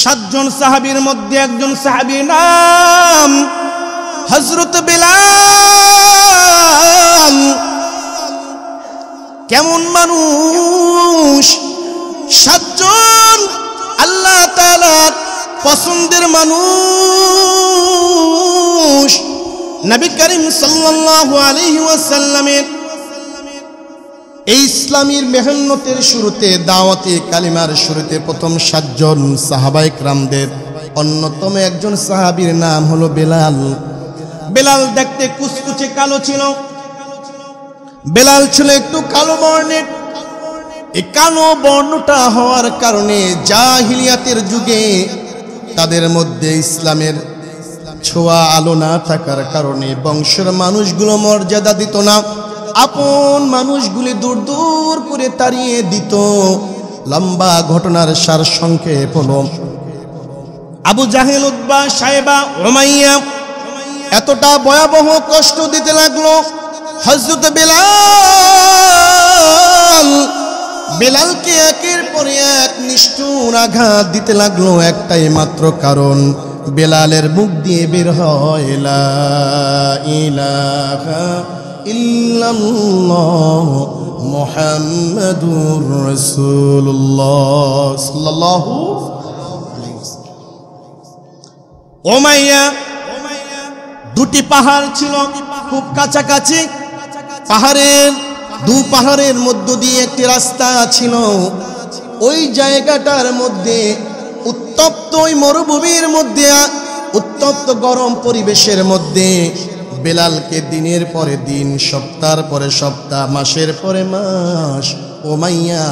7 জন সাহাবীর মধ্যে একজন সাহাবীর নাম হযরত বিলাল। কেমন মানুষ! 7 জন আল্লাহ তাআলার পছন্দের মানুষ। নবী করিম সাল্লাল্লাহু আলাইহি ওয়াসাল্লামের এই ইসলামের মেহনতের শুরুতে, দাওয়াতে কালিমার শুরুতে প্রথম 7 জন সাহাবায়ে কেরামদের অন্যতম একজন সাহাবীর নাম হলো বেলাল। বেলাল দেখতে কুচকুচে কালো ছিল। বেলাল ছিল একটু কালো বর্ণের। এই কালো বর্ণটা হওয়ার কারণে জাহিলিয়াতের যুগে তাদের মধ্যে ইসলামের ছোঁয়া আলো না থাকার কারণে বংশের মানুষগুলো মর্যাদা দিত না। আপন মানুষগুলি দূর দূর করে তাড়িয়ে দিত। লম্বা ঘটনার সার সংক্ষেপ হলো, আবু জাহেল, উতবা, সাইবা, উমাইয়া এতটা ভয়াবহ কষ্ট দিতে লাগলো হযরত বেলালকে একের পর এক নিষ্ঠুর আঘাত দিতে লাগলো। একটাই মাত্র কারণ, বেলালের মুখ দিয়ে বের হয় লা ইলাহা ইল্লাল্লাহ মুহাম্মাদুর রাসূলুল্লাহ সাল্লাল্লাহু আলাইহি ওয়াসাল্লাম। উমাইয়া দুটি পাহাড় ছিল খুব কাছাকাছি। পাহাড়ের পাহাড়ের মধ্য দিয়ে একটি রাস্তা ছিল। ওই জায়গাটার মধ্যে উত্তপ্ত ওই মরুভূমির মধ্যে, উত্তপ্ত গরম পরিবেশের মধ্যে বেলালকে দিনের পরে দিন, সপ্তাহের পরে সপ্তাহ, মাসের পরে মাস উমাইয়া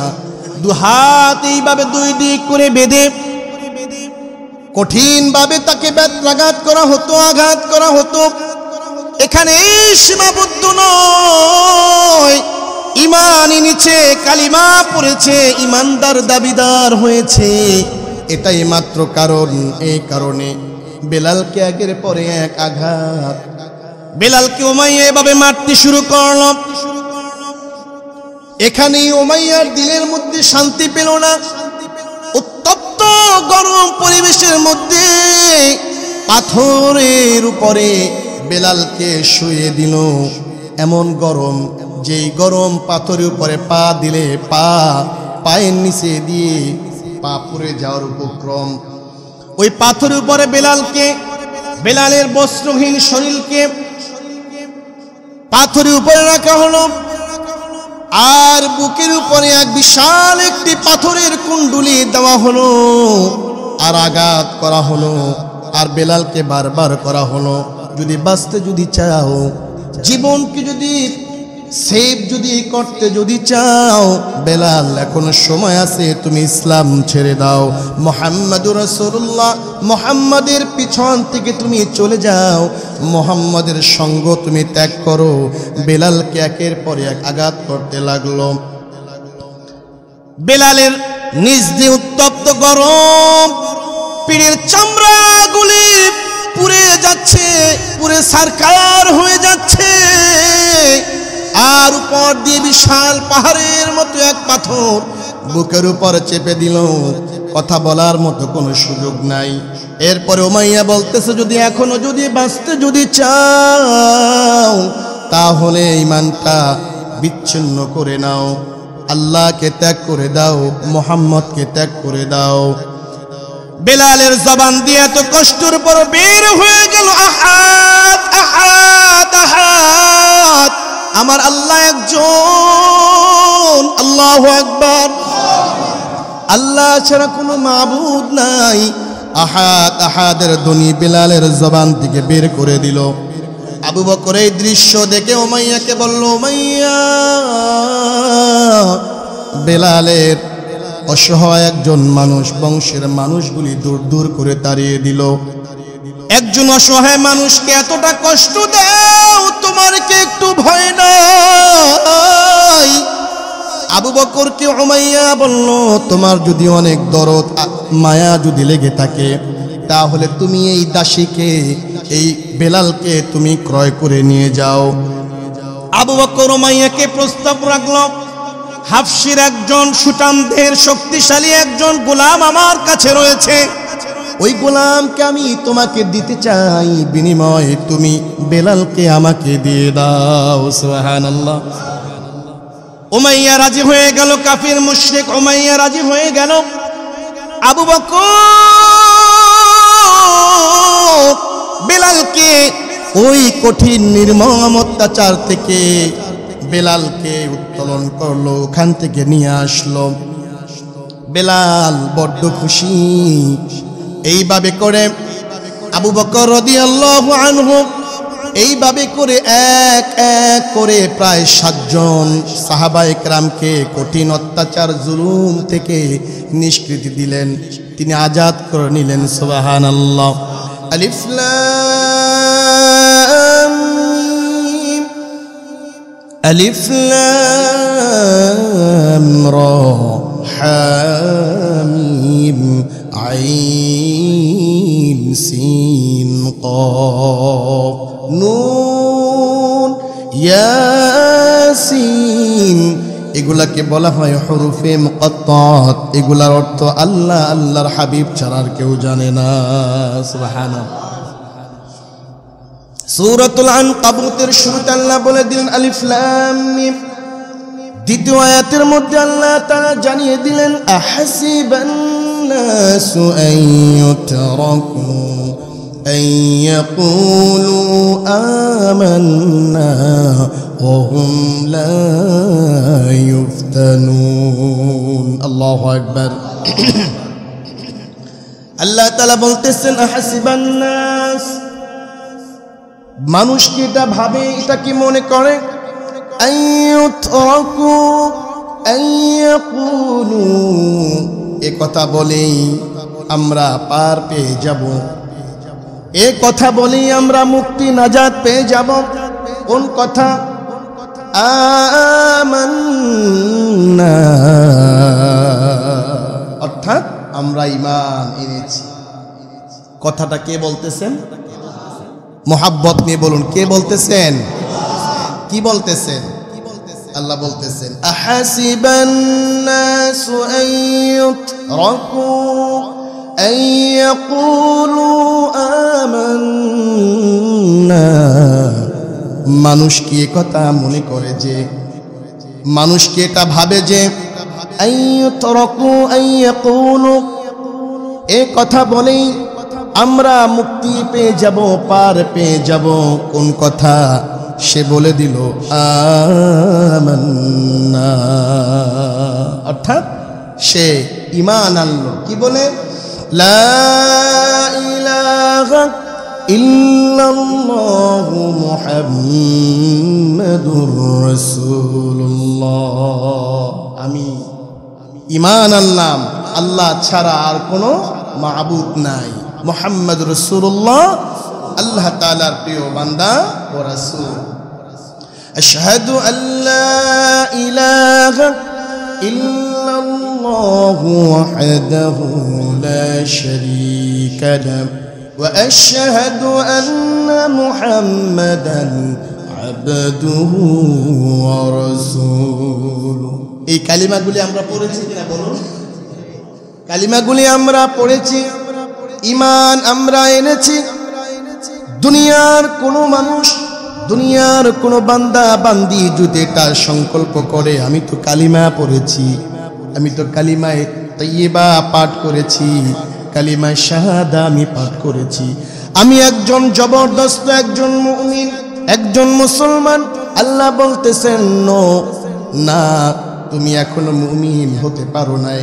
2 হাত এইভাবে 2 দিক করে বেঁধে কঠিন ভাবে তাকে বেত্রাঘাত করা হতো, আঘাত করা হতো। এখানে সীমাবদ্ধ নয়, ঈমান এনেছে, কালিমা পড়েছে, ঈমানদার দাবিদার হয়েছে, এটাই মাত্র কারণ। এই কারণে বেলালকে একের পরে এক আঘাত, বেলালকে উমাইয়া এভাবে মারতে শুরু করল। এখানেই উমাইয়ার দিলের মধ্যে শান্তি পেল না। উত্তপ্ত গরম পরিবেশের মধ্যে পাথরের উপরে বেলালকে শুয়ে দিল। এমন গরম, যেই গরম পাথরের উপরে পা দিলে পায়ের নিচে দিয়ে পা পুড়ে যাওয়ার উপক্রম। ওই পাথরের উপরে বেলালের বস্ত্রহীন শরীরকে পাথরের উপরে রাখা হলো, আর বুকের উপরে এক বিশাল একটি পাথরের কুণ্ডুলি দেওয়া হলো, আর আঘাত করা হলো। আর বেলালকে বারবার করা হলো, যদি বাঁচতে যদি চাও, জীবনকে যদি সেভ যদি করতে যদি চাও, বেলাল এখনো সময় আছে, তুমি ইসলাম ছেড়ে দাও, মুহাম্মাদুর রাসূলুল্লাহ, মুহাম্মাদের পিছন থেকে তুমি চলে যাও, মুহাম্মাদের সঙ্গ তুমি ত্যাগ করো। বেলালকে একের পর এক আঘাত করতে লাগলো। বেলালের নিজ দিয়ে উত্তপ্ত গরম, পিঠের চামড়াগুলি পুড়ে যাচ্ছে, পুড়ে সারকার হয়ে যাচ্ছে। আর উপর দিয়ে বিশাল পাহাড়ের মতো এক পাথর বুকের উপর চেপে দিল। কথা বলার মতো কোনো সুযোগ নাই। এরপরে উমাইয়া বলতেছে, যদি এখনো যদি বাঁচতে যদি চাও, তাহলে ঈমানটা বিচ্ছিন্ন করে নাও, আল্লাহকে ত্যাগ করে দাও, মুহাম্মদকে ত্যাগ করে দাও। বেলালের জবান দিয়ে এত কষ্টের পর বের হয়ে গেল, আহাদ আহাদ আহাদ, আমার আল্লাহ একজন, আল্লাহু আকবার, আল্লাহ ছাড়া কোনো মাবুদ নাই। আহাদ আহাদের ধ্বনি বেলালের জবান থেকে বের করে দিল। আবু বকর এই দৃশ্য দেখে উমাইয়াকে বলল, উমাইয়া, বেলালের অসহায় একজন মানুষ, বংশের মানুষগুলি দূর দূর করে তাড়িয়ে দিল। একজন অসহায় মানুষকে এতটা কষ্ট দাও, তোমার কি একটু ভয় নাই? আবু বকরকে উমাইয়া বলল, তোমার যদি অনেক দরদ মায়া যদি লেগে থাকে, তাহলে তুমি এই দাসীকে, এই বেলালকে তুমি ক্রয় করে নিয়ে যাও। আবু বকর উমাইয়াকে প্রস্তাব রাখল, হাফসির একজন সুটামদের শক্তিশালী একজন গোলাম আমার কাছে রয়েছে, ওই গোলামকে আমি তোমাকে দিতে চাই, বিনিময়ে তুমি বেলালকে আমাকে দিয়ে দাও। সুবহানাল্লাহ। উমাইয়া রাজি হয়ে গেল, কাফির মুশরিক উমাইয়া রাজি হয়ে গেল। আবু বকর বেলালকে ওই কঠিন নির্মম অত্যাচার থেকে বেলালকে উত্তোলন করলো, ওখান থেকে নিয়ে আসলো। বেলাল বড্ড খুশি। এইভাবে করে আবু বকর রাদিয়াল্লাহু আনহু এইভাবে করে এক এক করে প্রায় 7 জন সাহাবায়ে কেরামকে কঠিন অত্যাচার জুলুম থেকে নিষ্কৃতি দিলেন, তিনি আজাদ করে নিলেন। সুবহানাল্লাহ। আলিফ লাম মিম আলিফ লাম রা হা মিম আইন সিন কাফ নুন ইয়াসিন, এগুলাকে বলা হয় হুরুফে মুকাত্তাত। এগুলার অর্থ আল্লাহ আল্লাহর হাবিব ছাড়া আর কেউ জানে না। সুবহানাল্লাহ। সূরাতুল আনকাবুতের শুরুতে আল্লাহ বলে দিলেন আলিফ লাম মিম। দ্বিতীয় আয়াতের মধ্যে আল্লাহ তাআলা জানিয়ে দিলেন আহাসিবান নাসু আন ইউতরাকু আন ইয়াকুলু আমান্না ওয়া হুম লা ইফতানুন। আল্লাহু আকবার। আল্লাহ তাআলা বলতেছেন আহাসিবান নাস, মানুষ কি এটা ভাবে, এটা কি মনে করে, আইয়ুতরাকু আইয়াকুলু, এ কথা বলেই আমরা পার পেয়ে যাব, এ কথা বলেই আমরা মুক্তি নাজাত পেয়ে যাব। কোন কথা? আমান্না, অর্থাৎ আমরা ঈমান এনেছি। কথাটা কে বলতেছেন? মোহাব্বত নিয়ে বলুন, কে বলতেছেন? কি বলতেছেন? আল্লাহ বলতেছেন আহাসিবান নাসু আন ইউতরাকু আন ইয়াকুলু আমান্না, মানুষ কি কথা মনে করে যে, মানুষ কি এটা ভাবে যে আন ইউতরাকু আন ইয়াকুলু, এ কথা বলেই আমরা মুক্তি পেয়ে যাব, পার পেয়ে যাব। কোন কথা? সে বলে দিল আমান্না, অর্থাৎ সে ঈমান আনলো। কি বলে? লা ইলাহা ইল্লাল্লাহু মুহাম্মাদুর রাসূলুল্লাহ, আমি ঈমান আনলাম আল্লাহ ছাড়া আর কোনো মাবুদ নাই, মুহাম্মদ রাসূলুল্লাহ আল্লাহ তাআলার প্রিয় বান্দা ও রাসূল। আশহাদু আল্লা ইলাহা ইল্লাল্লাহু ওয়াহদাহু লা শারীকা লাহু ওয়া আশহাদু আন্না মুহাম্মাদান আবদুহু ওয়া রাসূলুহু। এই কালিমাগুলি আমরা পড়েছি কিনা বলুন? কালিমাগুলি আমরা পড়েছি, ঈমান আমরা এনেছি। দুনিয়ার কোনো মানুষ, দুনিয়ার কোনো বান্দা বান্দি যদি এটা সংকল্প করে আমি তো কালিমা পড়েছি, আমি তো কালিমায়ে তাইয়্যিবা পাঠ করেছি, কালিমায়ে শাহাদা আমি পাঠ করেছি, আমি একজন জবরদস্ত একজন মুমিন, একজন মুসলমান, আল্লাহ বলতেছেন না, তুমি এখনো মুমিন হতে পারো নাই।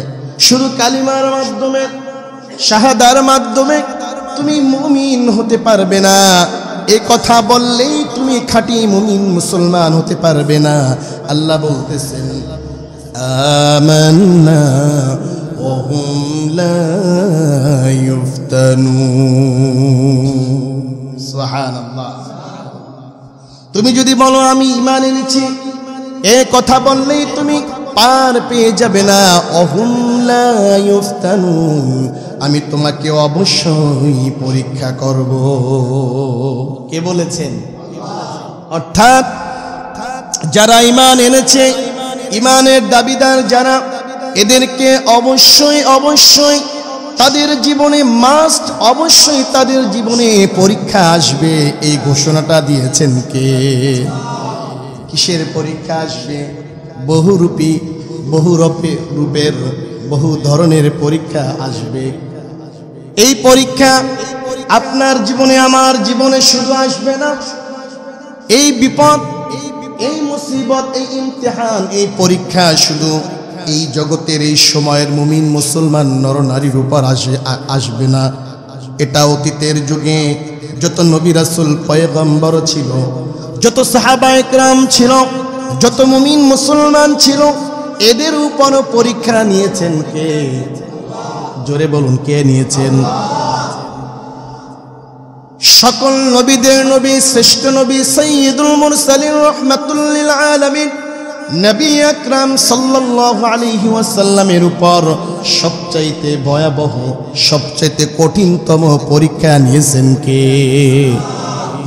শুধু কালিমার মাধ্যমে, শাহাদার মাধ্যমে তুমি মুমিন হতে পারবে না। এই কথা বললেই তুমি খাঁটি মুমিন মুসলমান হতে পারবে না। আল্লাহ বলতেছেন আমান্না ওয়া হুম লা ইফতানুন। সুবহানাল্লাহ। তুমি যদি বলো আমি ঈমান এনেছি, এই কথা বললেই তুমি পার পেয়ে যাবে না। ওহুম লা ইফতানুন, আমি তোমাকে অবশ্যই পরীক্ষা করব। কে বলেছেন? অর্থাৎ যারা ঈমান এনেছে, ঈমানের দাবিদার যারা, এদেরকে অবশ্যই অবশ্যই তাদের জীবনে মাস্ট অবশ্যই তাদের জীবনে পরীক্ষা আসবে, এই ঘোষণাটা দিয়েছেন কে? কিসের পরীক্ষা আসবে? বহুরূপী, বহু রূপের, বহু ধরনের পরীক্ষা আসবে। এই পরীক্ষা আপনার জীবনে, আমার জীবনে শুধু আসবে না। এই বিপদ, এই মুসিবত, এই ইমতিহান, এই পরীক্ষা শুধু এই জগতের এই সময়ের মুমিন মুসলমান নরনারীর উপর আসবে না। এটা অতীতের যুগে যত নবী রাসূল পয়গম্বর ছিল, যত সাহাবায়ে কেরাম ছিল, যত মুমিন মুসলমান ছিল, এদের উপর পরীক্ষা নিয়েছেন কে? জোরে বলুন, কে নিয়েছেন? সকল নবীদের নবী, শ্রেষ্ঠ নবী সাইয়্যিদুল মুরসালিন রাহমাতুল লিল আলামিন নবী আকরাম সাল্লাল্লাহু আলাইহি ওয়াসাল্লামের উপর সবচাইতে ভয়াবহ, সবচাইতে কঠিনতম পরীক্ষা নিয়েছেন কে?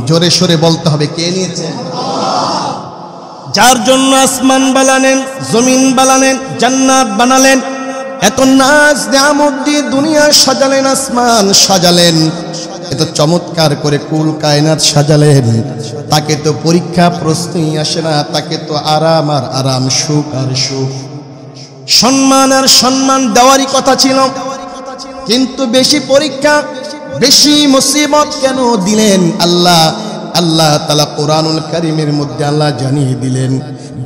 জোরে সোরে বলতে হবে, কে নিয়েছেন? যার জন্য আসমান বানালেন, জমিন বানালেন, জান্নাত বানালেন, এত নাজ নিয়ামত দিয়ে দুনিয়া সাজালেন, আসমান সাজালেন, এত চমৎকার করে কুল কায়নাত সাজালেন, তাকে তো পরীক্ষা প্রশ্নই আসে না। তাকে তো আরাম আর আরাম, সুখ আর সুখ, সম্মান আর সম্মান দেওয়ারই কথা ছিল। কিন্তু বেশি পরীক্ষা, বেশি মুসিবত কেন দিলেন? আল্লাহ তাআলা কোরআনুল কারীমের মধ্যে আল্লাহ জানিয়ে দিলেন,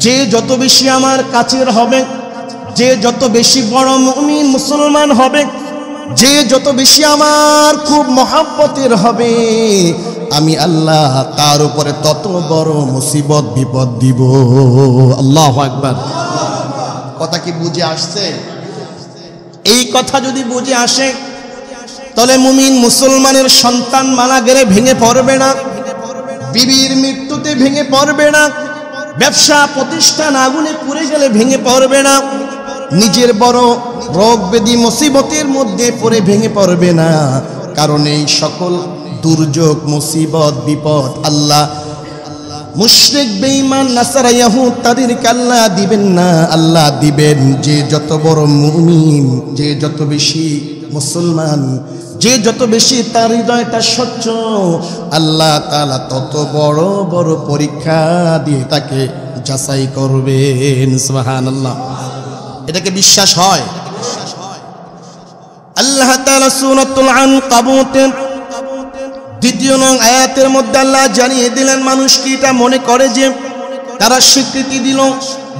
যে যত বেশি আমার কাছের হবে, যে যত বেশি বড় মুমিন মুসলমান হবে, যে যত বেশি আমার খুব মহব্বতের হবে, আমি আল্লাহ তার উপরে তত বড় মুসিবত বিপদ দিব। আল্লাহু আকবার। কথা কি বুঝে আসছে? এই কথা যদি বুঝে আসে, তাহলে মুমিন মুসলমানের সন্তান মারা গেলে ভেঙে পড়বে না, বিবির মৃত্যুতে ভেঙে পড়বে না, ব্যবসা প্রতিষ্ঠান আগুনে পুড়ে গেলে ভেঙে পড়বে না, নিজের বড় রোগ ব্যাধি মুসিবতের মধ্যে পড়ে ভেঙে পড়বে না। কারণ এই সকল দুর্যোগ, মুসিবত, বিপদ আল্লাহ মুশরিক, বেঈমান, নাসারা, ইয়াহুদ তাদেরকে আল্লাহ দিবেন না। আল্লাহ দিবেন যে যত বড় মুমিন, যে যত বেশি মুসলমান, যে যত বেশি তার হৃদয়টা স্বচ্ছ, আল্লাহ তাআলা তত বড় বড় পরীক্ষা দিয়ে তাকে যাচাই করবেন। সুবহানাল্লাহ। এটাকে বিশ্বাস হয়? আল্লাহ তাআলা সূরাতুল আনকাবুতের 2 নং আয়াতের মধ্যে আল্লাহ জানিয়ে দিলেন, মানুষ কি এটা মনে করে যে তারা স্বীকৃতি দিল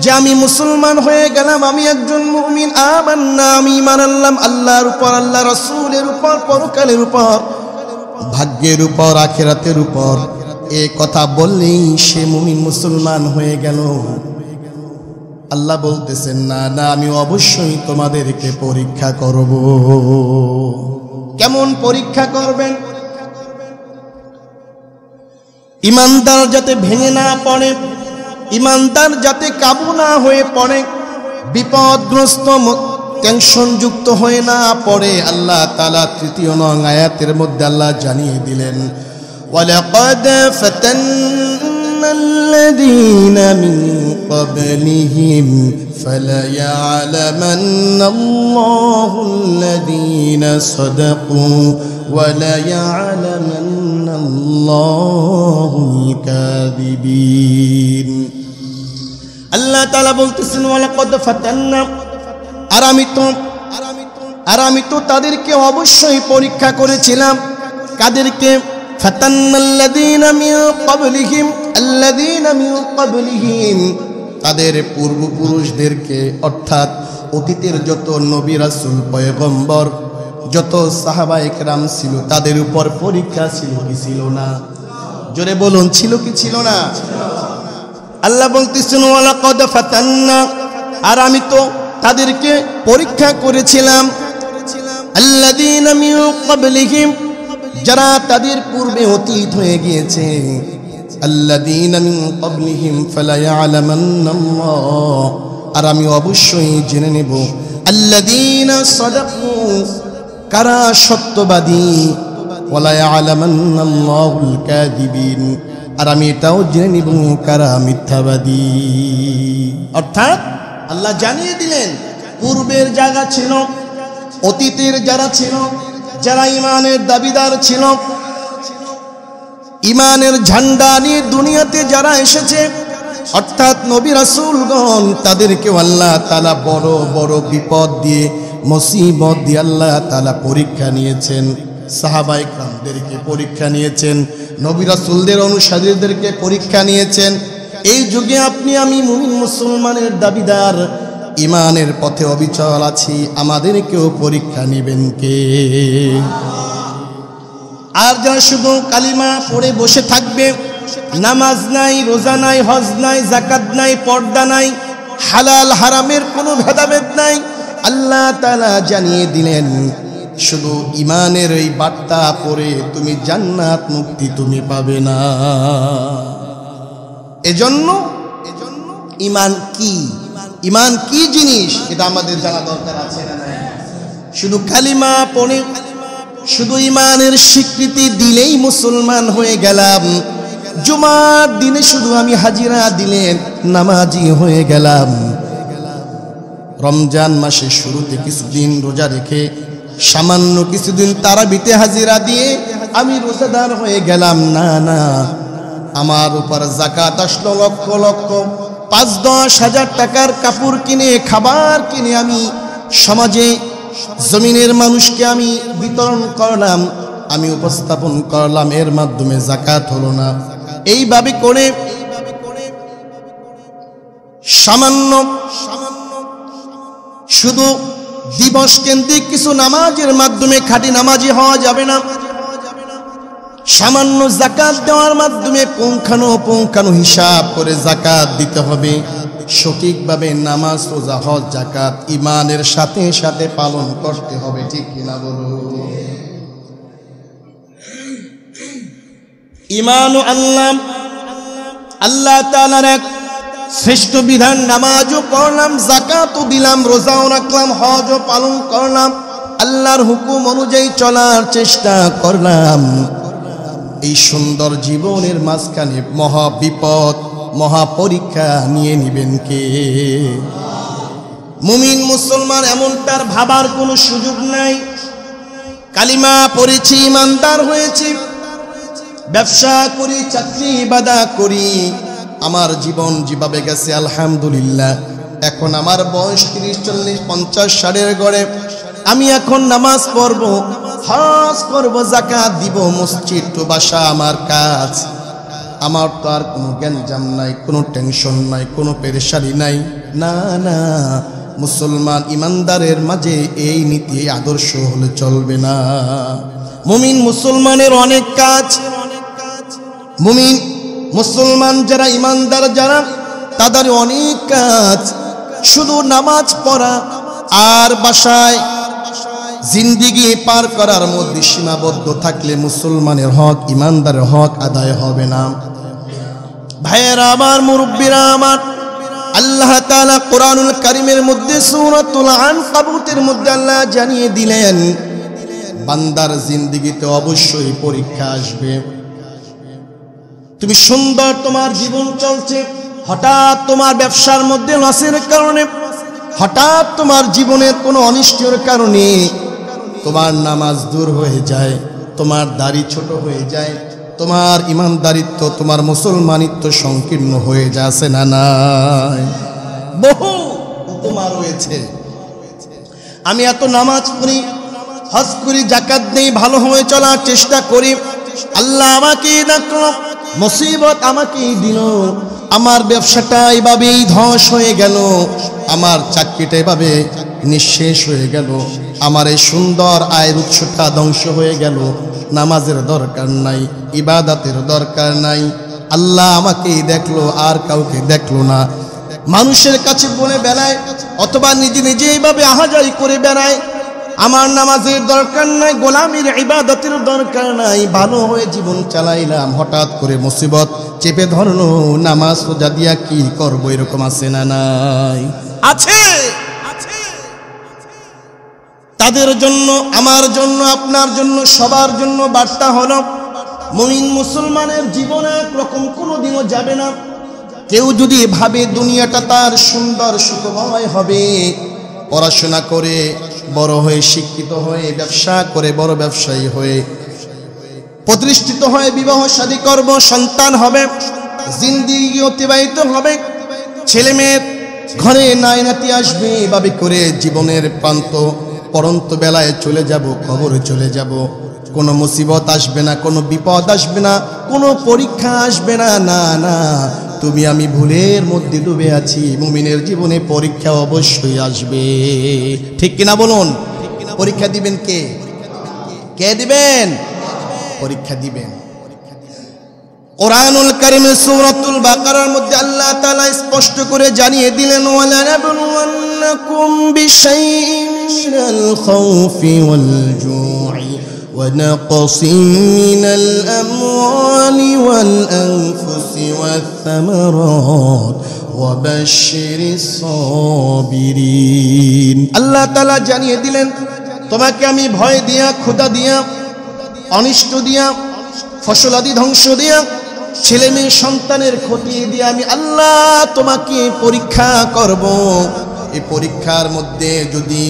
যে আমি মুসলমান হয়ে গেলাম, আমি একজন মুমিন, আমান্না, আমি ঈমান আনলাম আল্লাহর উপর, আল্লাহ রাসূলের উপর, পরকালের উপর, ভাগ্যের উপর, আখিরাতের উপর, এই কথা বললেই সে মুমিন মুসলমান হয়ে গেল। আল্লাহ বলতেছেন, না না, আমি অবশ্যই তোমাদেরকে পরীক্ষা করব। কেমন পরীক্ষা করবেন? ইমানদার যাতে ভেঙে না পড়ে, ইমানদার যাতে কাবু না হয়ে পড়ে, বিপদগ্রস্ত টেনশন যুক্ত হয়ে না পড়ে, আল্লাহ তাআলা 3 নং আয়াতের মধ্যে আল্লাহ জানিয়ে দিলেন, ওয়ালাকাদ ফাতান্না আল্লাযীনা মিন ক্বাবলিহিম ফালায়া'লামান্না আল্লাহু আল্লাযীনা সাদাকু ওয়ালায়া'লামান্না আল্লাহুল কাযিবিন। আল্লাহ তাআলা বলতেছেন, ওয়ালাকাদ ফাতান্না, আর আমি তো তাদেরকে অবশ্যই পরীক্ষা করেছিলাম। কাদেরকে? ফাতান্নাল্লাযীনা মিন ক্বাবলিহিম, আল্লাযীনা মিন ক্বাবলিহিম, তাদের পূর্বপুরুষদেরকে, অর্থাৎ অতীতের যত নবী রাসূল পয়গম্বর, যত সাহাবায়ে কেরাম ছিল, তাদের উপর পরীক্ষা ছিল কি ছিল না? জোরে বলুন, ছিল কি ছিল না? আল্লাহ বলতেছেন, ওয়ালাকাদ ফাতান্না, আর আমি তো তাদেরকে পরীক্ষা করেছিলাম, আল্লাযীনা মিন ক্বাবলিহিম, যারা তাদের পূর্বে অতীত হয়ে গিয়েছে, আল্লাযীনা মিন ক্বাবলিহিম ফালায়া'লামান্না আল্লাহ, আর আমি অবশ্যই জেনে নেব, আল্লাযীনা সাদাকু, কারা সত্যবাদী, ওয়ালায়া'লামান্না আল্লাহুল কাযিবিন, আর আমি এটাও জেনে নিব কারা মিথ্যাবাদী। অর্থাৎ আল্লাহ জানিয়ে দিলেন, পূর্বের জায়গা ছিল অতীতের যারা ছিল, যারা ইমানের দাবিদার ছিল, ইমানের ঝান্ডা নিয়ে দুনিয়াতে যারা এসেছে, অর্থাৎ নবী রাসূলগণ, তাদেরকে আল্লাহ তাআলা বড় বড় বিপদ দিয়ে, মুসিবত দিয়ে আল্লাহ তাআলা পরীক্ষা নিয়েছেন। সাহাবায়ে কেরামদেরকে পরীক্ষা নিয়েছেন, নবী রাসূলদের অনুসারীদেরকে পরীক্ষা নিয়েছেন। এই যুগে আপনি আমি মুমিন মুসলমানের দাবিদার, ইমানের পথে অবিচল আছি, আমাদেরকেও পরীক্ষা নেবেন কে? আর যারা শুধু কালিমা পড়ে বসে থাকবে, নামাজ নাই, রোজা নাই, হজ নাই, যাকাত নাই, পর্দা নাই, হালাল হারামের কোনো ভেদাভেদ নাই, আল্লাহ তাআলা জানিয়ে দিলেন শুধু ইমানের এই বার্তা পড়ে তুমি জান্নাত মুক্তি তুমি পাবে না। এজন্য ইমান কি, ইমান কি জিনিস এটা আমাদের জানা দরকার আছে না নাই? শুধু কালিমা পড়ে, শুধু ইমানের স্বীকৃতি দিলেই মুসলমান হয়ে গেলাম, জুমার দিনে শুধু আমি হাজিরা দিলেন নামাজি হয়ে গেলাম, রমজান মাসের শুরুতে কিছুদিন রোজা রেখে সামান্য কিছুদিন তারাবিতে হাজিরা দিয়ে আমি রোজাদার হয়ে গেলাম, না না, আমার উপর যাকাত আসলো লক্ষ লক্ষ, ৫-১০ হাজার টাকার কাপড় কিনে, খাবার কিনে আমি সমাজে জমিনের মানুষকে আমি বিতরণ করলাম, আমি উপস্থাপন করলাম, এর মাধ্যমে যাকাত হলো না। এইভাবে করে সামান্য শুধু দিবস কেন্দ্রিক কিছু নামাজের মাধ্যমে খাঁটি নামাজি হওয়া যাবে না। সামান্য যাকাত দেওয়ার মাধ্যমে পুঙ্খানু হিসাব করে যাকাত দিতে হবে। সঠিকভাবে নামাজ, রোজা, হজ, যাকাত ইমানের সাথে সাথে পালন করতে হবে, ঠিক কিনা বলুন? ঈমান ও আল্লাহ তাআলার এক শ্রেষ্ঠ বিধান, নামাজও পড়লাম, যাকাতও দিলাম, রোজাও রাখলাম, হজও পালন করলাম, আল্লাহর হুকুম অনুযায়ী চলার চেষ্টা করলাম। এই সুন্দর জীবনের মাঝখানে মহা বিপদ, মহা পরীক্ষা নিয়ে নিবেন কে? মুমিন মুসলমান এমন তার ভাবার কোনো সুযোগ নাই। কালিমা পড়েছি, ইমানদার হয়েছি, ব্যবসা করি, চাকরি বাদা করি, আমার জীবন যেভাবে গেছে আলহামদুলিল্লাহ, এখন আমার বয়স ৩০, ৪০, ৫০, ৬০-এর গড়ে, আমি এখন নামাজ পড়ব, হজ করব, যাকাত দিব, মসজিদ তো বাসা আমার কাজ, আমার তো আর কোনো গ্যাঞ্জাম নাই, কোনো টেনশন নাই, কোনো পেরেশানি নাই। না না, মুসলমান ইমানদারের মাঝে এই নীতি, এই আদর্শ হলে চলবে না। মুমিন মুসলমানের অনেক কাজ, মুমিন মুসলমান যারা ইমানদার যারা, তাদের অনেক কাজ। শুধু নামাজ পড়া আর বাসায় জিন্দিগি পার করার মধ্যে সীমাবদ্ধ থাকলে মুসলমানের হক, ইমানদারের হক আদায় হবে না। ভাইয়েরা আমার, মুরব্বীরা আমার, আল্লাহ তাআলা কোরআনুল কারীমের মধ্যে সূরাতুল আনকাবুতের মধ্যে আল্লাহ জানিয়ে দিলেন, বান্দার জিন্দিগিতে অবশ্যই পরীক্ষা আসবে। তুমি সুন্দর, তোমার জীবন চলছে, হঠাৎ তোমার ব্যবসার মধ্যে লসের কারণে, হঠাৎ তোমার জীবনের কোনো অনিষ্টের কারণে তোমার নামাজ দূর হয়ে যায়, তোমার দাড়ি ছোট হয়ে যায়, তোমার ইমানদারিত্ব, তোমার মুসলমানিত্ব সংকীর্ণ হয়ে যাচ্ছে না নাই? বহু উপমা রয়েছে। আমি এত নামাজ পড়ি, হজ করি, যাকাত দেই, ভালো হয়ে চলার চেষ্টা করি, আল্লাহ আমাকে ডাকলো, মুসিবত আমাকেই দিল, আমার ব্যবসাটা এভাবেই ধস হয়ে গেল, আমার চাকরিটা এভাবে নিঃশেষ হয়ে গেল, আমার এই সুন্দর আয়ের উৎসটা ধ্বংস হয়ে গেল। নামাজের দরকার নাই, ইবাদতের দরকার নাই, আল্লাহ আমাকেই দেখলো, আর কাউকে দেখলো না। মানুষের কাছে বলে বেড়ায়, অথবা নিজে নিজে এইভাবে আহাজারি করে বেড়ায়, আমার নামাজের দরকার নাই, গোলামির ইবাদতের দরকার নাই, ভালো হয়ে জীবন চালাইলাম, হঠাৎ করে মুসিবত চেপে ধরলো, নামাজ রোজা দিয়া কি করবো, এরকম আছে না নাই? আছে। তাদের জন্য, আমার জন্য, আপনার জন্য, সবার জন্য বার্তা হলো, মুমিন মুসলমানের জীবন একরকম কোনোদিনও যাবে না। কেউ যদি ভাবে দুনিয়াটা তার সুন্দর সুখময় হবে, পড়াশোনা করে বড় হয়ে শিক্ষিত হয়ে ব্যবসা করে বড় ব্যবসায়ী হয়ে প্রতিষ্ঠিত হয়ে বিবাহ শাদী করব, সন্তান হবে, জিন্দেগি অতিবাহিত হবে, ছেলে মেয়ের ঘরে নাতি আসবে, এভাবে করে জীবনের পরন্ত বেলায় চলে যাব, কবরে চলে যাব। কোনো মুসিবত আসবে না, কোনো বিপদ আসবে না, কোনো পরীক্ষা আসবে না। না না, তুমি আমি ভুলের মধ্যে ডুবে আছি। মুমিনের জীবনে পরীক্ষা অবশ্যই আসবে, ঠিক কিনা বলুন? পরীক্ষা দিবেন কে? কে দিবেন? পরীক্ষা দিবেন। কুরআনুল কারীমের সূরাতুল বাকারার মধ্যে আল্লাহ তাআলা স্পষ্ট করে জানিয়ে দিলেন, ওয়ালা নাবলুওয়ান্নাকুম বিশাইইন মিনাল খাউফি ওয়াল জু'i ওয়া নাকসিন মিনাল আমওয়ালি ওয়াল আনফুসি ওয়াথ থামারাত ওয়া বাশশিরিস সাবিরিন। আল্লাহ তাআলা জানিয়ে দিলেন, তোমাকে আমি ভয় দিয়া, ক্ষুধা দিয়া, অনিষ্ট দিয়া, ফসলাদি ধ্বংস দিয়া, ছেলে মেয়ে সন্তানের ক্ষতি দিয়ে আমি আল্লাহ তোমাকে পরীক্ষা করব। এই পরীক্ষার মধ্যে যদি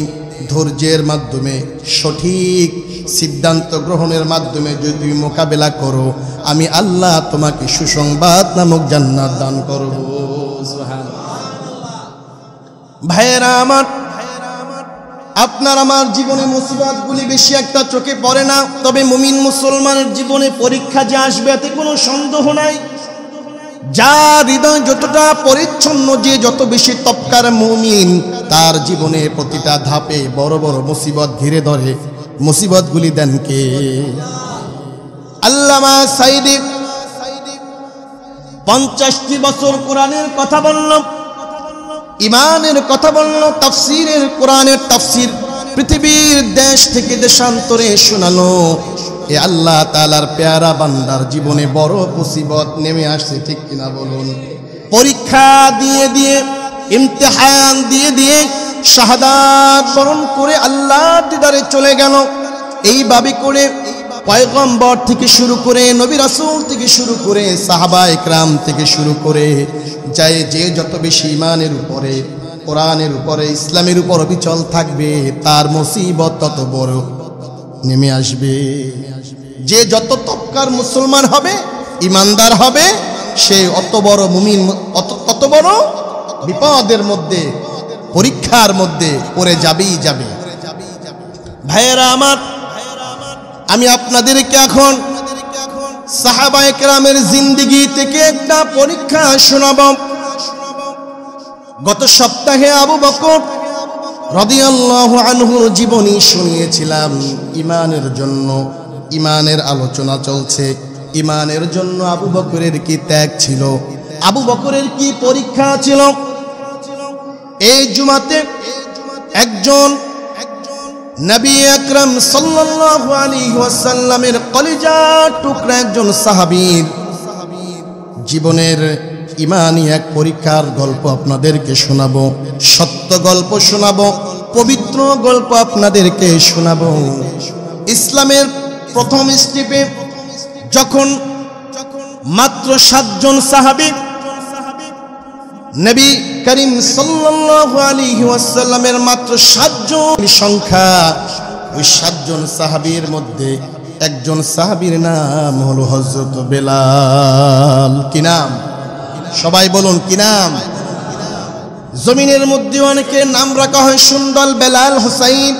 ধৈর্যের মাধ্যমে, সঠিক সিদ্ধান্ত গ্রহণের মাধ্যমে যদি মোকাবেলা করো, আমি আল্লাহ তোমাকে সুসংবাদ নামক জান্নাত দান করব। ভাইয়েরা আমার, আপনার আমার জীবনে মুসিবতগুলি বেশি একটা চোখে পড়ে না, তবে মুমিন মুসলমানের জীবনে পরীক্ষা যে আসবে এতে কোনো সন্দেহ নাই। যার হৃদয় যতটা পরিচ্ছন্ন, যে যত বেশি তপকার মুমিন, তার জীবনে প্রতিটা ধাপে বড় বড় মুসিবত ঘিরে ধরে। মুসিবতগুলি দেন কে? আল্লামা সাঈদী 50টি বছর কোরআনের কথা বলল, ইমানের কথা বলল, তাফসীরের, কোরআনের তাফসীর পৃথিবীর দেশ থেকে দেশান্তরে শোনালো। এ আল্লাহ তাআলার পেয়ারা বান্দার জীবনে বড় মুসিবত নেমে আসছে, ঠিক কিনা বলুন? পরীক্ষা দিয়ে দিয়ে, ইমতিহান দিয়ে দিয়ে শাহাদাত বরণ করে আল্লাহর দিদারে চলে গেল। এইভাবে করে পয়গম্বর থেকে শুরু করে, নবী রাসূল থেকে শুরু করে, সাহাবায়ে কেরাম থেকে শুরু করে, যে যত বেশি ইমানের উপরে, কোরআনের উপরে, ইসলামের উপর অবিচল থাকবে, তার মুসিবত তত বড় নেমে আসবে। যে যত তপকার মুসলমান হবে, ইমানদার হবে, সে অত বড় মুমিন, অত বড় বিপদের মধ্যে, পরীক্ষার মধ্যে পড়ে যাবেই যাবে। ভাইয়েরা আমার, আমি আপনাদেরকে এখন সাহাবায়ে কেরামের জিন্দেগি থেকে একটা পরীক্ষা শোনাব। গত সপ্তাহে আবু বকর রাদিয়াল্লাহু আনহুর জীবনী শুনিয়েছিলাম। ইমানের জন্য, ইমানের আলোচনা চলছে। ইমানের জন্য আবু বকরের কি ত্যাগ ছিল, আবু বকরের কি পরীক্ষা ছিল। এই জুমাতে একজন নবী আকরাম সাল্লাল্লাহু আলাইহি ওয়াসাল্লামের কলিজার টুকরা একজন সাহাবীর জীবনের ইমানি এক পরীক্ষার গল্প আপনাদেরকে শোনাবো। সত্য গল্প শোনাবো, পবিত্র গল্প আপনাদেরকে শোনাবো। ইসলামের প্রথম স্টেপে যখন মাত্র 7 জন সাহাবী নবী করিম সাল্লাল্লাহু আলাইহি ওয়াসাল্লামের মাত্র 7 জন সংখ্যা, ওই 7 জন সাহাবীর মধ্যে একজন সাহাবীর নাম হলো হযরত বেলাল। কি নাম? সবাই বলুন, কি নাম? জমিনের মধ্যে অনেকের নাম রাখা হয় সুন্দর, বেলাল, হুসাইন।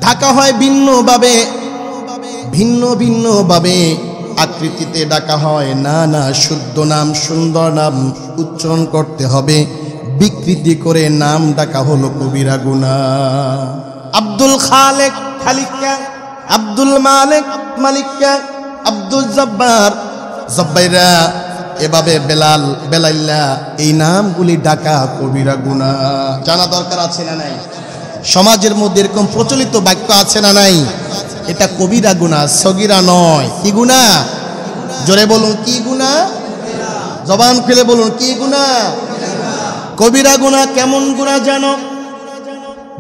ঢাকা হয় ভিন্নভাবে, ভিন্ন ভিন্নভাবে আকৃতিতে ডাকা হয়। না না, শুদ্ধ নাম, সুন্দর নাম উচ্চারণ করতে হবে। বিকৃতি করে নাম ডাকা হলো কবিরা গুনাহ। আব্দুল খালেক, খালিকা; আব্দুল মালিক, মালিকা; আব্দুল জব্বার, জব্বাইরা। এভাবে বেলাল, বেলাইল্লা, এই নামগুলি ডাকা কবিরা গুনাহ। জানা দরকার আছে না নাই? সমাজের মধ্যে এরকম প্রচলিত বাক্য আছে না নাই? এটা কবিরা গুনাহ, সগীরা নয়। কি গুনাহ? জোরে বলুন, কি গুনাহ? জবান খুলে বলুন, কি গুনাহ? কবিরা গুনাহ। কেমন গুনাহ জানো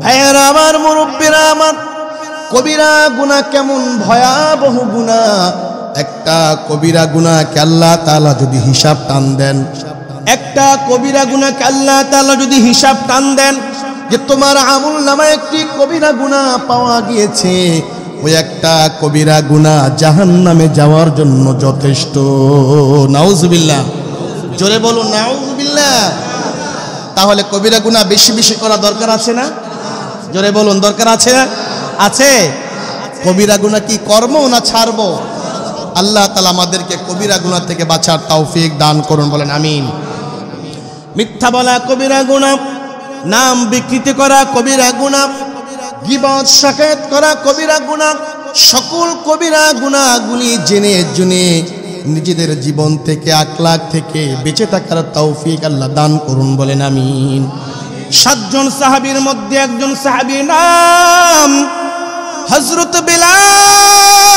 ভাইয়েরা আমার, মুরব্বীরা আমার? কবিরা গুনাহ কেমন ভয়াবহ গুনাহ। একটা কবিরা গুনাহকে আল্লাহ তাআলা যদি হিসাব টান দেন, একটা কবিরা গুনাহকে আল্লাহ তাআলা যদি হিসাব টান দেন, যে তোমার আমলনামায় একটি কবিরা গুনাহ পাওয়া গিয়েছে, ওই একটা কবিরা গুনাহ জাহান্নামে যাওয়ার জন্য যথেষ্ট। নাউজুবিল্লাহ, জোরে বলুন নাউজুবিল্লাহ। তাহলে কবিরা গুনাহ বেশি বেশি করা দরকার আছে না? জোরে বলুন, দরকার আছে না? আছে। কবিরা গুনাহ কি কর্ম না ছাড়বো? আল্লাহ তাআলা আমাদেরকে কবিরা গুনাহ থেকে বাঁচার তৌফিক দান করুন, বলেন আমিন। মিথ্যা বলা কবিরা গুনাহ, নাম বিকৃতি করা কবিরা গুনাহ, গীবত শাকায়াত করা কবিরা গুনাহ, সকল কবিরা গুনাহগুলি জেনে জেনে নিজেদের জীবন থেকে আখলাক থেকে বেঁচে থাকার তৌফিক আল্লাহ দান করুন, বলেন আমিন। 7 জন সাহাবীর মধ্যে একজন সাহাবীর নাম হযরত বিলাল।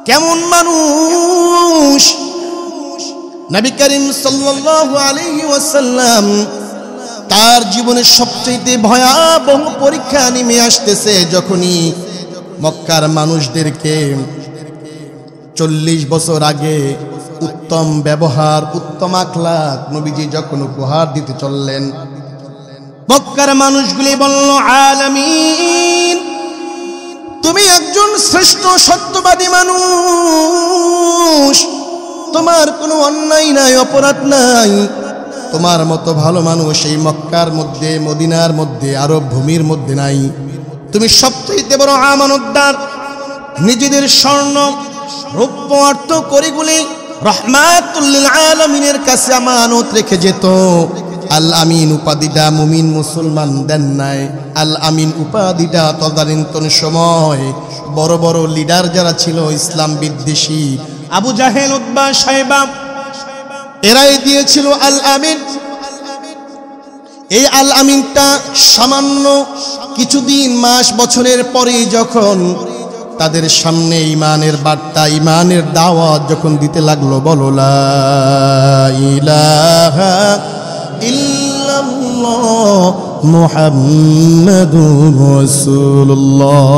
কেমন মানুষ! নবী করিম সাল্লাল্লাহু আলাইহি ওয়াসাল্লাম তার জীবনের সবচেয়ে ভয়াবহ পরীক্ষা নেমে আসতেছে, যখনই মক্কার মানুষদেরকে 40 বছর আগে উত্তম ব্যবহার উত্তম আখলাক নবীজি যখন উপহার দিতে চললেন, মক্কার মানুষগুলি বলল, আলামিন, তুমি একজন শ্রেষ্ঠ সত্যবাদী মানুষ, তোমার কোনো অন্যায় নাই, অপরাধ নাই, তোমার মতো ভালো মানুষ এই মক্কার মধ্যে, মদিনার মধ্যে, আরব ভূমির মধ্যে নাই। তুমি সবচেয়ে বড় আমানতদার। নিজেদের স্বর্ণ রৌপ্য অর্থ করিগুলি রাহমাতুল লিল আলামিনের কাছে আমানত রেখে যেত। আল আমিন উপাধিটা মুমিন মুসলমান দেন নাই। আল আমিন উপাধিটা তদানীন্তন সময় বড় বড় লিডার যারা ছিল ইসলাম বিদ্বেষী, আবু জাহেল, উতবা, শাইবা, এরাই দিয়েছিল আল আমিন। এই আল আমিনটা সামান্য কিছুদিন মাস বছরের পরে যখন তাদের সামনে ইমানের বার্তা, ইমানের দাওয়াত যখন দিতে লাগলো, বলো লা ইলাহা ইল্লাল্লাহ মুহাম্মাদুর রাসূলুল্লাহ,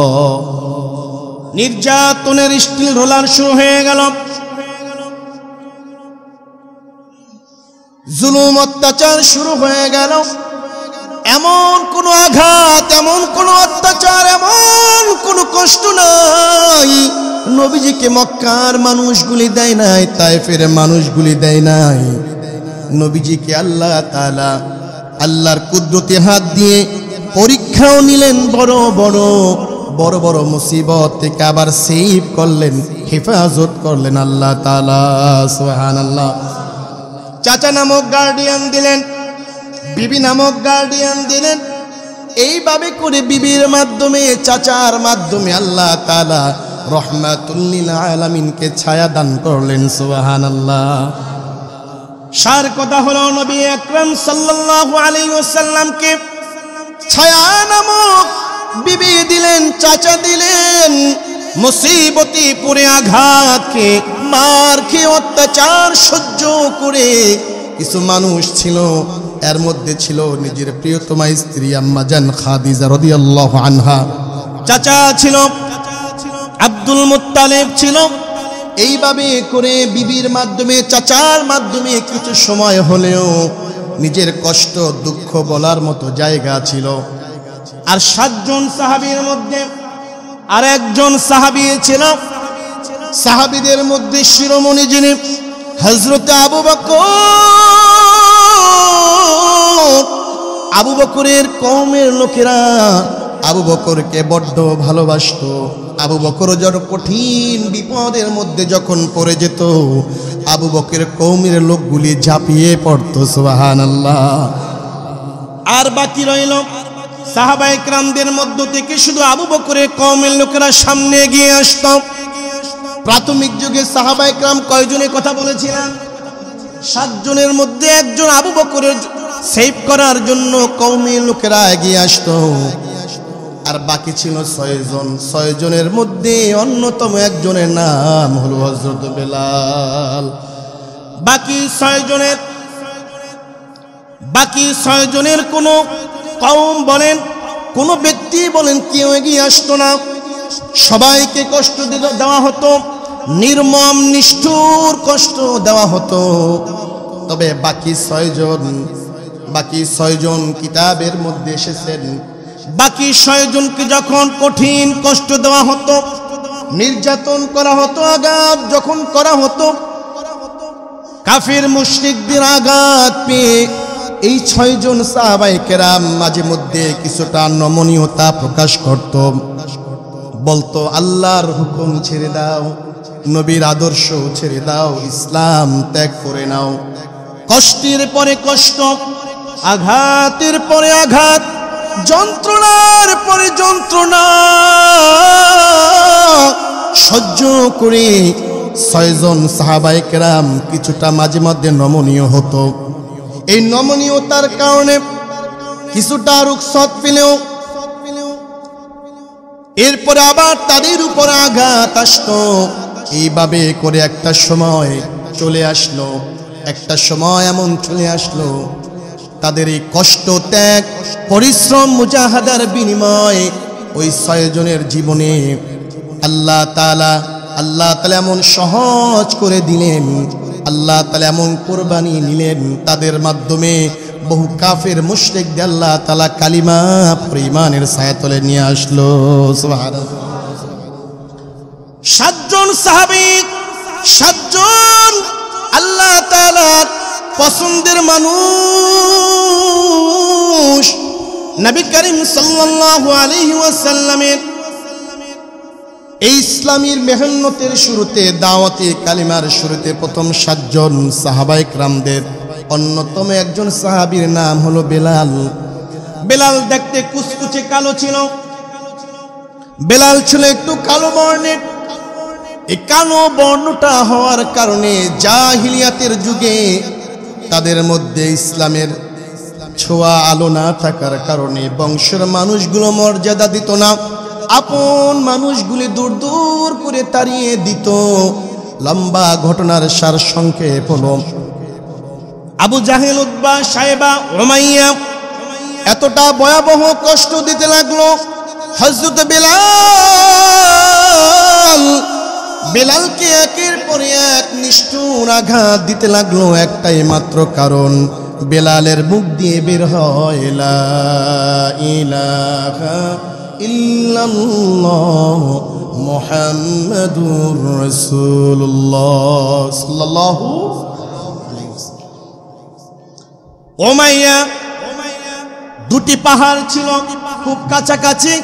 নির্যাতনের স্টিল রোলার শুরু হয়ে গেল। জুলুম অত্যাচার শুরু হয়ে গেল। এমন কোনো আঘাত, এমন কোনো অত্যাচার, এমন কোনো কষ্ট নাই নবীজিকে মক্কার মানুষগুলি দেয় নাই, তায়েফের মানুষগুলি দেয় নাই। নবীজিকে আল্লাহ তাআলা আল্লাহর কুদরতি হাত দিয়ে পরীক্ষাও নিলেন, বড় বড় বড় বড় মুসিবত থেকে আবার সেভ করলেন, হেফাজত করলেন আল্লাহ তাআলা। সুবহানাল্লাহ। চাচা নামক গার্ডিয়ান দিলেন, বিবি নামক গার্ডিয়ান দিলেন। এইভাবে করে বিবির মাধ্যমে, চাচার মাধ্যমে আল্লাহ তাআলা রহমাতুল লিল আলামিনকে ছায়া দান করলেন। সুবহানাল্লাহ। সার কথা হলো, নবী আকরাম সাল্লাল্লাহু আলাইহি ওয়াসাল্লামকে ছায়া নামক বিবি দিলেন, চাচা দিলেন। মুসিবতে পড়ে আঘাতকে, মার খেয়ে অত্যাচার সহ্য করে কিছু মানুষ ছিল, এর মধ্যে ছিল নিজের প্রিয়তমা স্ত্রী আম্মা জান খাদিজা রাদিয়াল্লাহু আনহা। চাচা ছিল আব্দুল মুত্তালিব ছিল। এইভাবে করে বিবির মাধ্যমে, চাচার মাধ্যমে কিছু সময় হলেও নিজের কষ্ট দুঃখ বলার মতো জায়গা ছিল। আর 7 জন সাহাবীর মধ্যে আর একজন সাহাবী ছিল, সাহাবীদের মধ্যে শিরোমণি যিনি হযরত আবু বকর। আবু বকরের কওমের লোকেরা আবু বকরকে বড্ড ভালোবাসতো। আবু বকর যখন কঠিন বিপদের মধ্যে যখন পড়ে যেত, আবু বকরের কওমের লোকগুলি ঝাঁপিয়ে পড়তো। সুবহানাল্লাহ। আর বাকি রইল সাহাবায়ে কেরামদের মধ্য থেকে শুধু আবু বকরের কওমের লোকেরা সামনে এগিয়ে আসত। প্রাথমিক যুগে সাহাবায়ে কেরাম কয়জনের কথা বলেছিলাম? 7 জনের মধ্যে একজন আবু বকরের সেভ করার জন্য কওমের লোকেরা এগিয়ে আসতো। আর বাকি ছিল 6 জন। 6 জনের মধ্যে অন্যতম একজনের নাম হলো হযরত বেলাল। বাকি 6 জনের কোনো কওম বলেন, কোনো ব্যক্তি বলেন, কেউ এগিয়ে আসতো না। সবাইকে কষ্ট দেওয়া হতো, নির্মম নিষ্ঠুর কষ্ট দেওয়া হতো। তবে বাকি 6 জন বাকি 6 জন কিতাবের মধ্যে এসেছেন বাকি 6 জনকে যখন কঠিন কষ্ট দেওয়া হতো, নির্যাতন করা হতো, আঘাত যখন করা হতো, কাফির মুশরিকদের আঘাত পেয়ে এই 6 জন সাহাবায়ে কেরাম মাঝে মধ্যে কিছুটা নমনীয়তা প্রকাশ করত, বলতো আল্লাহর হুকুম ছেড়ে দাও, নবীর আদর্শ ছেড়ে দাও, ইসলাম ত্যাগ করে নাও। কষ্টের পরে কষ্ট, আঘাতের পরে আঘাত, যন্ত্রণার পরে যন্ত্রণা সহ্য করে 6 জন সাহাবায়ে কেরাম কিছুটা মাঝে মধ্যে নমনীয় হতো। এই নমনীয়তার কারণে কিছুটা রুখসত পেলেও এরপরে আবার তাদের উপর আঘাত আসতো। এইভাবে করে একটা সময় চলে আসলো, একটা সময় এমন চলে আসলো তাদের এই কষ্ট, ত্যাগ, পরিশ্রম, মুজাহাদার বিনিময়ে ওই 6 জনের জীবনে আল্লাহ তাআলা এমন সহজ করে দিলেন, আল্লাহ তাআলা এমন কোরবানি নিলেন, তাদের মাধ্যমে বহু কাফের মুশরিকদের আল্লাহ তাআলা কালিমা পড়ে ঈমানের ছায়াতলে নিয়ে আসলো। সুবহানাল্লাহ। 7 জন সাহাবী, 7 জন আল্লাহ তাআলার পছন্দের মানুষ, নবী করিম সাল্লাল্লাহু আলাইহি ওয়াসাল্লামের এই ইসলামের মেহনতের শুরুতে, দাওয়াতে কালিমার শুরুতে প্রথম 7 জন সাহাবায়ে কেরামদের অন্যতম একজন সাহাবীর নাম হলো বেলাল। বেলাল দেখতে কুচকুচে কালো ছিল, বেলাল ছিল একটু কালো বর্ণের। এই কালো বর্ণটা হওয়ার কারণে জাহিলিয়াতের যুগে তাদের মধ্যে ইসলামের ছোঁয়া আলো না থাকার কারণে বংশের মানুষগুলো মর্যাদা দিত না, আপন মানুষগুলি দূর দূর করে তাড়িয়ে দিত। লম্বা ঘটনার সার সংক্ষেপ হলো, আবু জাহেল, উতবা, সাইবা, উমাইয়া এতটা ভয়াবহ কষ্ট দিতে লাগলো হযরত বেলালকে একের পর এক নিষ্ঠুর আঘাত দিতে লাগলো, একটাই মাত্র কারণ, বেলালের মুখ দিয়ে বের হয় লা ইলাহা ইল্লাল্লাহ মুহাম্মাদুর রাসূলুল্লাহ সাল্লাল্লাহু আলাইহি ওয়াসাল্লাম। উমাইয়া, 2টি পাহাড় ছিল খুব কাছাকাছি,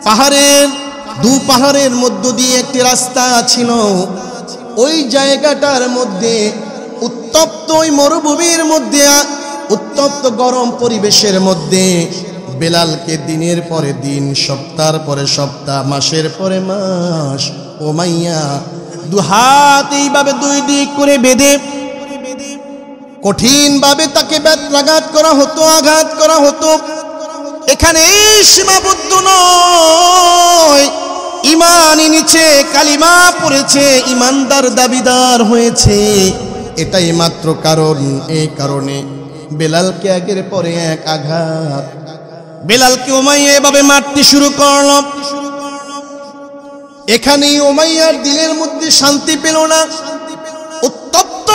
পাহাড়ের 2 পাহাড়ের মধ্য দিয়ে একটি রাস্তা ছিল। ওই জায়গাটার মধ্যে উত্তপ্ত, ওই মরুভূমির মধ্যে উত্তপ্ত গরম পরিবেশের মধ্যে বেলালকে দিনের পরে দিন, সপ্তাহের পরে সপ্তাহ, মাসের পরে মাস উমাইয়া 2 হাত এইভাবে 2 দিক করে বেঁধে কঠিন ভাবে তাকে ব্যত্রাঘাত করা হতো, আঘাত করা হতো। এখানে সীমাবদ্ধ নয়, ঈমান এনেছে, কালিমা পড়েছে, ঈমানদার দাবিদার হয়েছে, এটাই মাত্র কারণ। এই কারণে বেলালকে একের পরে এক আঘাত, বেলালকে উমাইয়া এভাবে মারতে শুরু করল। এখানেই উমাইয়ার দিলের মধ্যে শান্তি পেল না। উত্তপ্ত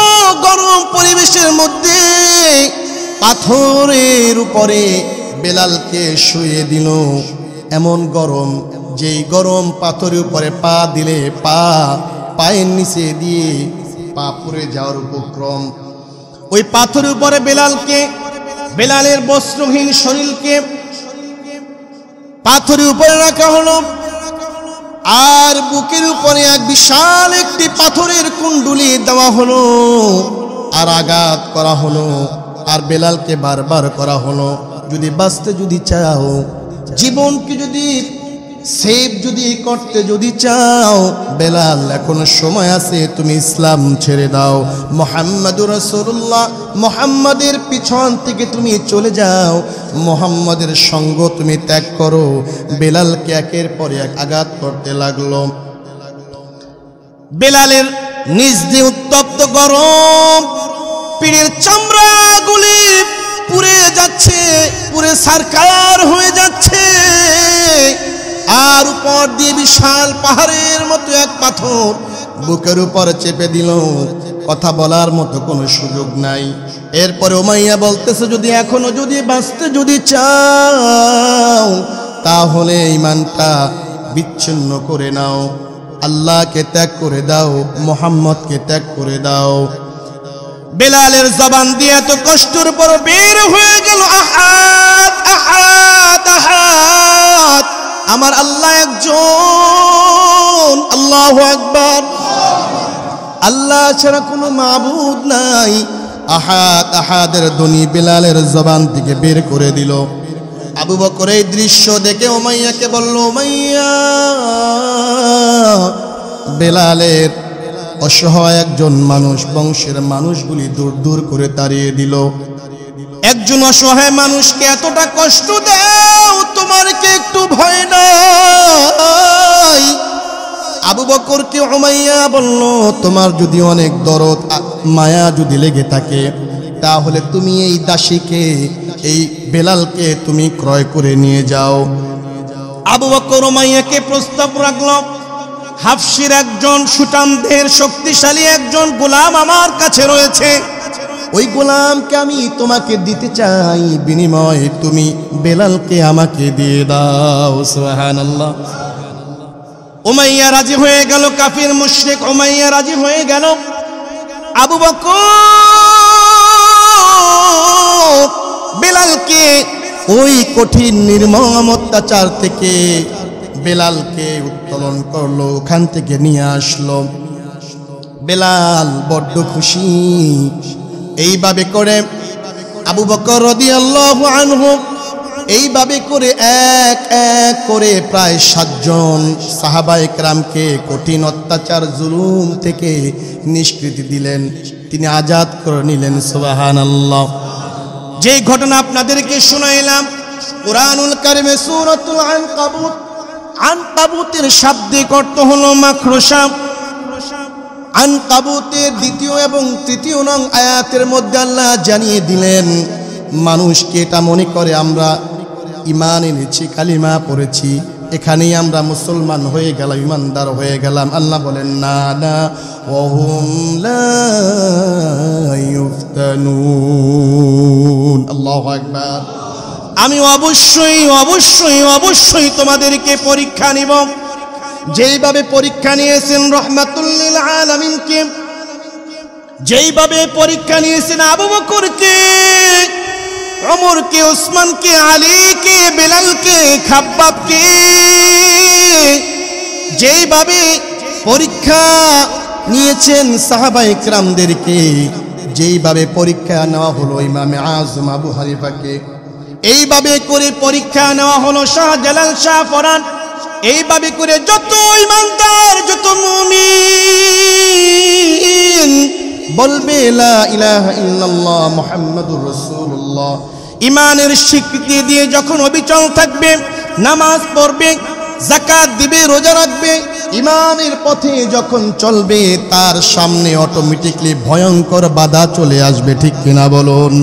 গরম পরিবেশের মধ্যে পাথরের উপরে বেলালকে শুয়ে দিল। এমন গরম, যেই গরম পাথরের উপরে পা দিলে পায়ের নিচে দিয়ে পা পুড়ে যাওয়ার উপক্রম। ওই পাথরের উপরে বেলালের বস্ত্রহীন শরীরকে পাথরের উপরে রাখা হলো, আর বুকের উপরে এক বিশাল একটি পাথরের কুণ্ডুলি দেওয়া হলো, আর আঘাত করা হলো, আর বেলালকে বারবার করা হলো, যদি বাঁচতে যদি চাও, জীবনকে যদি সেভ যদি করতে যদি চাও, বেলাল এখনো সময় আছে, তুমি ইসলাম ছেড়ে দাও, মুহাম্মাদুর রাসূলুল্লাহ, মুহাম্মাদের পিছন থেকে তুমি চলে যাও, মুহাম্মাদের সঙ্গ তুমি ত্যাগ করো। বেলালকে একের পর এক আঘাত করতে লাগলো। বেলালের নিজ দিয়ে উত্তপ্ত গরম, পিঠের চামড়াগুলি পুড়ে যাচ্ছে, পুড়ে সারকার হয়ে যাচ্ছে, আর উপর দিয়ে বিশাল পাহাড়ের মতো এক পাথর বুকের উপর চেপে দিল। কথা বলার মতো কোনো সুযোগ নাই। এরপরে উমাইয়া বলতেছে, যদি এখনো যদি বাঁচতে যদি চাও তাহলে ঈমানটা বিচ্ছিন্ন করে নাও, আল্লাহকে ত্যাগ করে দাও, মুহাম্মদকে ত্যাগ করে দাও। বেলালের জবান দিয়ে এত কষ্টের পর বের হয়ে গেল, আহাদ আহাদ আহাদ, আমার আল্লাহ একজন, আল্লাহু আকবার, আল্লাহ ছাড়া কোনো মাবুদ নাই। আহাদ আহাদের ধ্বনি বেলালের জবান থেকে বের করে দিল। আবু বকর এই দৃশ্য দেখে উমাইয়াকে বলল, উমাইয়া, বেলালের অসহায় একজন মানুষ, বংশের মানুষগুলি দূর দূর করে তাড়িয়ে দিল। একজন অসহায় মানুষকে এতটা কষ্ট দাও, তোমার কি একটু ভয় নাই? আবু বকরকে উমাইয়া বলল, তোমার যদি অনেক দরদ মায়া যদি লেগে থাকে তাহলে তুমি এই দাসীকে, এই বেলালকে তুমি ক্রয় করে নিয়ে যাও। আবু বকর উমাইয়াকে প্রস্তাব রাখল, হাফসির একজন সুটামদের শক্তিশালী একজন গোলাম আমার কাছে রয়েছে, ওই গোলামকে আমি তোমাকে দিতে চাই, বিনিময়ে তুমি বেলালকে আমাকে দিয়ে দাও। সুবহানাল্লাহ। উমাইয়া রাজি হয়ে গেল, কাফির মুশরিক উমাইয়া রাজি হয়ে গেল। আবু বকর বেলালকে ওই কঠিন নির্মম অত্যাচার থেকে বেলালকে উত্তোলন করলো, ওখান থেকে নিয়ে আসলো। বেলাল বড্ড খুশি। এইভাবে করে আবু বকর রাদিয়াল্লাহু আনহু এইভাবে করে এক এক করে প্রায় 7 জন সাহাবায়ে কেরামকে কঠিন অত্যাচার জুলুম থেকে নিষ্কৃতি দিলেন, তিনি আজাদ করে নিলেন। সুবহানাল্লাহ। যেই ঘটনা আপনাদেরকে শোনাইলাম কুরআনুল কারীমে সূরাতুল আনকাবুত, আনকাবুতের শাব্দিক অর্থ হলো মাকড়সা। আনকাবুতের 2য় এবং 3য় নং আয়াতের মধ্যে আল্লাহ জানিয়ে দিলেন, মানুষকে এটা মনে করে আমরা ঈমান এনেছি, কালিমা পড়েছি, এখানেই আমরা মুসলমান হয়ে গেলাম, ঈমানদার হয়ে গেলাম। আল্লাহ বলেন, না না, ওয়াহুম লা ইফতানুন। আল্লাহু আকবার। আমি অবশ্যই অবশ্যই অবশ্যই তোমাদেরকে পরীক্ষা নিব, যেইভাবে পরীক্ষা নিয়েছেন রাহমাতুল লিল আলামিনকে, যেইভাবে পরীক্ষা নিয়েছেন আবু বকরকে, ওমরকে, ওসমানকে, আলীকে, বেলালকে, খাব্বাবকে, যেইভাবে পরীক্ষা নিয়েছেন সাহাবায়ে কেরামদেরকে, যেইভাবে পরীক্ষা নেওয়া হলো ইমামে আযম আবু হানিফাকে, এইভাবে করে পরীক্ষা নেওয়া হলো শাহজালাল, শাহ ফরান, এইভাবে করে যত ঈমানদার, যত মুমিন বলবে লা ইলাহা ইল্লাল্লাহ মুহাম্মাদুর রাসূলুল্লাহ, ঈমানের স্বীকৃতি দিয়ে যখন অবিচল থাকবে, নামাজ পড়বে, যাকাত দিবে, রোজা রাখবে, ঈমানের পথে যখন চলবে, তার সামনে অটোমেটিকলি ভয়ঙ্কর বাধা চলে আসবে। ঠিক কিনা বলুন?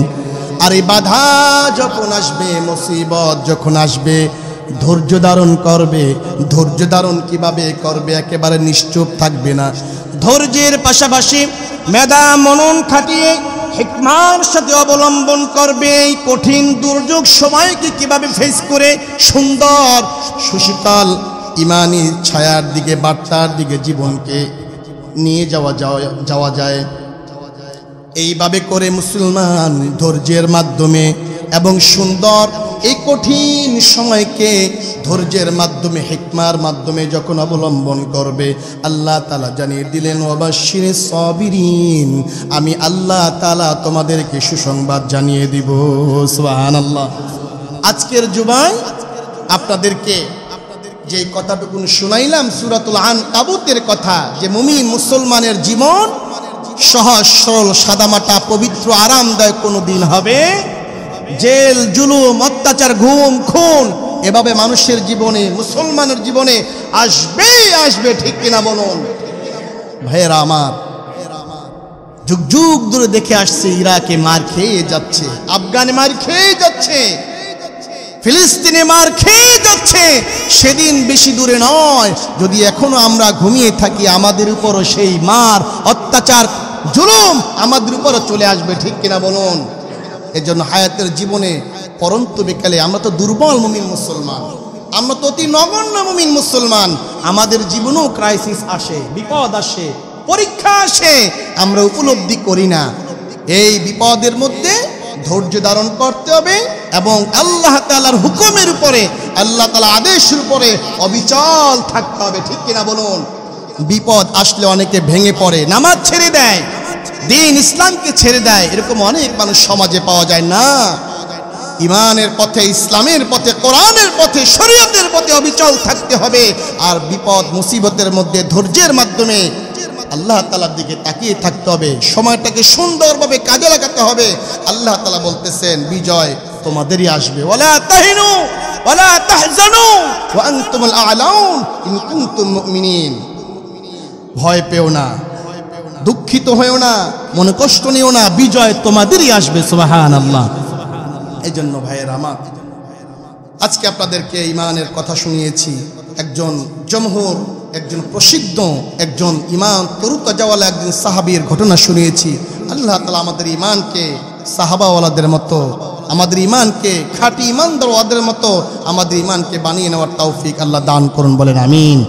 আর এই বাধা যখন আসবে, মুসিবত যখন আসবে, ধৈর্য ধারণ করবে। ধৈর্য ধারণ কিভাবে করবে? একেবারে নিশ্চুপ থাকবে না। ধৈর্যের পাশাপাশি মেধা মনন খাটিয়ে হিকমার সাথে অবলম্বন করবে। এই কঠিন দুর্যোগ সময়কে কিভাবে ফেস করে সুন্দর সুশীতল ইমানি ছায়ার দিকে, বার্তার দিকে জীবনকে নিয়ে যাওয়া যায়। এইভাবে করে মুসলমান ধৈর্যের মাধ্যমে এবং সুন্দর এই কঠিন সময়কে ধৈর্যের মাধ্যমে, হিকমার মাধ্যমে যখন অবলম্বন করবে, আল্লাহ তাআলা জানিয়ে দিলেন, ওয়াবাশশিরিস সাবিরিন, আমি আল্লাহ তাআলা তোমাদেরকে সুসংবাদ জানিয়ে দিব। সুবহানাল্লাহ। আজকের জুমায় আপনাদেরকে যে কথাটুকু শুনাইলাম সূরাতুল আনকাবুতের কথা, যে মুমিন মুসলমানের জীবন সহজ সরল সাদামাটা পবিত্র আরামদায়ক কোনো দিন হবে। জেল জুলুম অত্যাচার ঘুম খুন এভাবে মানুষের জীবনে, মুসলমানের জীবনে আসবেই আসবে। ঠিক কিনা বলুন? ভাইয়েরা আমার, যুগ যুগ ধরে দেখে আসছে ইরাকে মার খেয়ে যাচ্ছে, আফগানে মার খেয়ে যাচ্ছে, ফিলিস্তিনে মার খেয়ে যাচ্ছে। সেদিন বেশি দূরে নয়, যদি এখনো আমরা ঘুমিয়ে থাকি, আমাদের উপরও সেই মার অত্যাচার জুলুম আমাদের উপরে চলে আসবে, ঠিক কিনা বলুন? এর জন্য হায়াতের জীবনে পরন্ত বিকালে আমরা তো দুর্বল মুমিন মুসলমান, আমরা তো অতি নগণ্য মুমিন মুসলমান, আমাদের জীবনেও ক্রাইসিস আসে, বিপদ আসে, পরীক্ষা আসে, আমরা উপলব্ধি করি না। এই বিপদের মধ্যে ধৈর্য ধারণ করতে হবে এবং আল্লাহ তাআলার হুকুমের উপরে, আল্লাহ তাআলা আদেশের উপরে অবিচল থাকতে হবে, ঠিক কিনা বলুন? বিপদ আসলে অনেকে ভেঙে পড়ে, নামাজ ছেড়ে দেয়, দ্বীন ইসলামকে ছেড়ে দেয়, এরকম অনেক মানুষ সমাজে পাওয়া যায় না। ইমানের পথে, ইসলামের পথে, কোরআনের পথে, শরীয়তের পথে অবিচল থাকতে হবে। আর বিপদ মুসিবতের মধ্যে ধৈর্যের মাধ্যমে আল্লাহ তাআলার দিকে তাকিয়ে থাকতে হবে, সময়টাকে সুন্দরভাবে কাজে লাগাতে হবে। আল্লাহ তাআলা বলতেছেন বিজয় তোমাদেরই আসবে। ওয়ালা তাহিনু ওয়ালা তাহজানু ওয়া আনতুমুল আ'লাউন ইন কুনতুম মুমিনিন। ভয় পেও না, দুঃখিত হয়েও না, মনে কষ্ট নিও না, বিজয় তোমাদেরই আসবে। সুবহানাল্লাহ। এই জন্য ভাইয়ের আমার, আজকে আপনাদেরকে ইমানের কথা শুনিয়েছি, একজন জমহুর, একজন প্রসিদ্ধ, একজন ইমান তরুতাজাওয়ালা একজন সাহাবীর ঘটনা শুনিয়েছি। আল্লাহ তাআলা আমাদের ইমানকে সাহাবাওয়ালাদের মতো, আমাদের ইমানকে খাঁটি ইমানদারদের মতো আমাদের ইমানকে বানিয়ে নেওয়ার তৌফিক আল্লাহ দান করুন, বলেন আমিন।